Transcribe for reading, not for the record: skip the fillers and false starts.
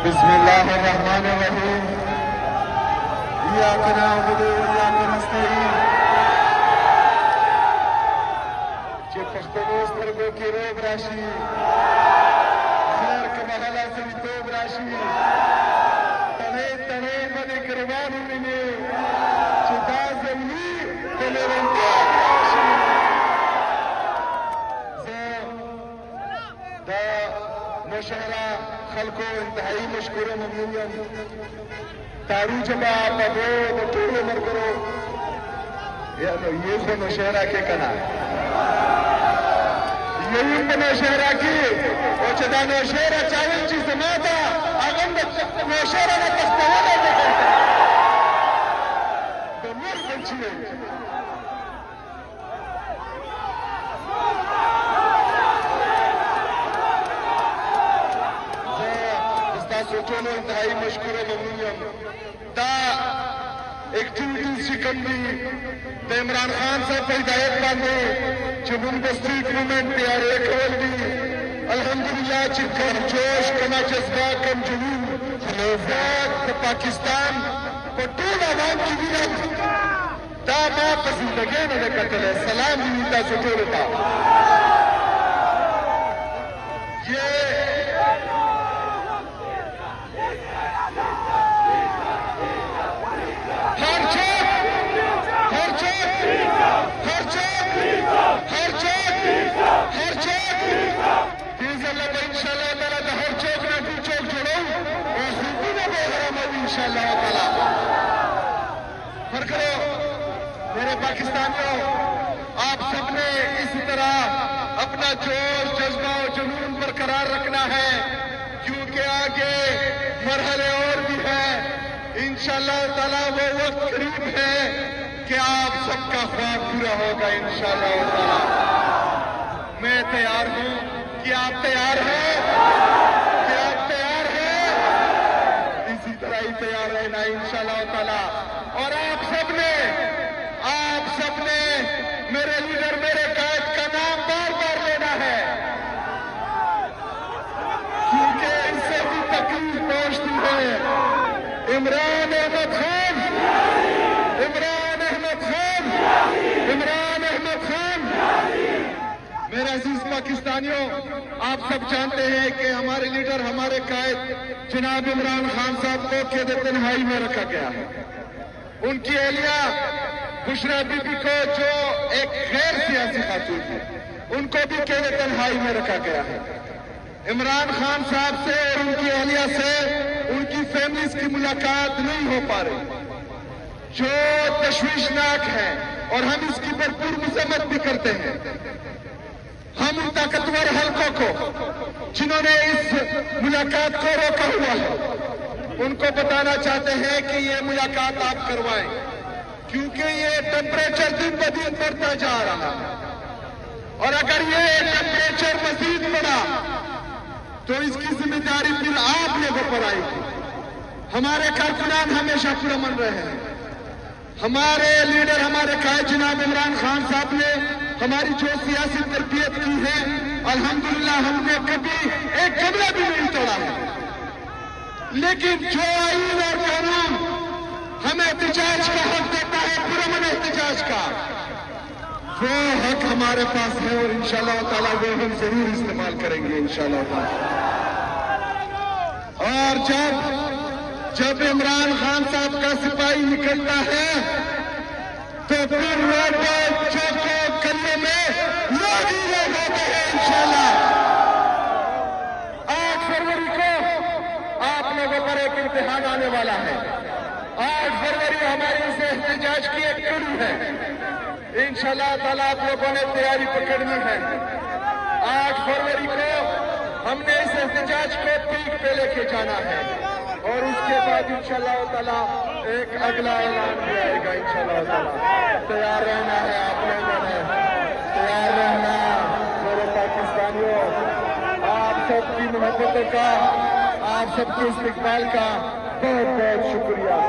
بسم الله الرحمن الرحيم. إياك نعبد وإياك نستعين. چې پښتنو سترګو کې روب راشي، خیر که محله سړیتوب راشي، تڼۍ تڼۍ به دې ګرېوان ووینې چې دا زلمي د لېوالتیا راشي. زه د مشهره خلکو انتهایی مشکوره ممنون یم. تارو جبا پدو د ټولو ملګرو یہ خو نوشهره کې که نه یوه په نوشهره کې او چې دا نوشهره چاول چې زما ده هغه هم د نوشهره نه تښتولی دی د مور بچي دی. ټولو انتهایی مشکوره ممنون یم. دا ایکټیویټیز چې کوم دي د عمران خان صاحب په هدایت باندې چې موږ د سټریټ موومنټ تیاری کول دي، الحمدلله چې کم جوش، کمه جذبه، کم جنون د پاکستان په ټول عوام کې وینم. دا ما په زندګۍ نه دی کتلی. سلام وي تاسو ټولو ته. میرے پاکستانیوں، آپ سب نے اسی طرح اپنا جوش، جذبہ اور جنون برقرار رکھنا ہے، کیونکہ آگے مرحلے اور بھی ہیں. انشاءاللہ تعالیٰ وہ وقت قریب ہے کہ آپ سب کا خواب پورا ہوگا انشاءاللہ تعالیٰ. میں تیار ہوں. کہ آپ تیار ہیں؟ کہ آپ تیار ہیں؟ اسی طرح ہی تیار رہنا انشاءاللہ تعالیٰ. اور آپ سب نے میرے لیڈر، میرے قائد کا نام بار بار لینا ہے، کیونکہ اس سے بھی تکلیف پہنچتی ہے. عمران احمد خان، عمران احمد خان، عمران احمد خان. میرے عزیز پاکستانیوں، آپ سب جانتے ہیں کہ ہمارے لیڈر، ہمارے قائد جناب عمران خان صاحب کو قید تنہائی میں رکھا گیا ہے. ان کی اہلیہ بشرا بی بی کو، جو ایک غیر سیاسی خاتون ہے، ان کو بھی قید تنہائی میں رکھا گیا ہے. عمران خان صاحب سے اور ان کی اہلیہ سے ان کی فیملیز کی ملاقات نہیں ہو پا رہی، جو تشویشناک ہے، اور ہم اس کی بھرپور مذمت بھی کرتے ہیں. ہم ان طاقتور حلقوں کو جنہوں نے اس ملاقات کو روکا ہوا ہے، ان کو بتانا چاہتے ہیں کہ یہ ملاقات آپ کروائیں، کیونکہ یہ ٹیمپریچر دن بہ دن بڑھتا جا رہا ہے. اور اگر یہ ٹیمپریچر مزید بڑھا تو اس کی ذمہ داری پھر آپ لوگوں پر آئے گی. ہمارے کارکنان ہمیشہ پرامن رہے ہیں. ہمارے لیڈر، ہمارے قائد جناب عمران خان صاحب نے ہماری جو سیاسی تربیت کی ہے، الحمدللہ ہم نے کبھی ایک قدم بھی نہیں توڑا ہے. لیکن جو آئین اور قانون ہمیں احتجاج کا حق دیتا ہے، پرامن احتجاج کا، وہ حق ہمارے پاس ہے، اور انشاءاللہ تعالیٰ وہ ہم ضرور استعمال کریں گے انشاءاللہ تعالیٰ. اور جب عمران خان صاحب کا سپاہی نکلتا ہے تو پھر روڈوں، چوکوں، گلیوں میں لوگ ہی لوگ ہوتے ہیں انشاءاللہ. 8 فروری کو آپ لوگوں پر ایک امتحان آنے والا ہے. 8 فروری ہماری اس احتجاج کی ایک کڑی ہے. انشاءاللہ تعالیٰ آپ لوگوں نے تیاری پکڑنی ہے. 8 فروری کو ہم نے اس احتجاج کو پیک پہ لے کے جانا ہے، اور اس کے بعد انشاءاللہ تعالیٰ ایک اگلا اعلان بھی آئے گا انشاءاللہ تعالیٰ. تیار رہنا ہے آپ لوگوں نے، تیار رہنا. میرے پاکستانیوں، آپ سب کی محبتوں کا، آپ سب کے استقبال کا بہت بہت شکریہ.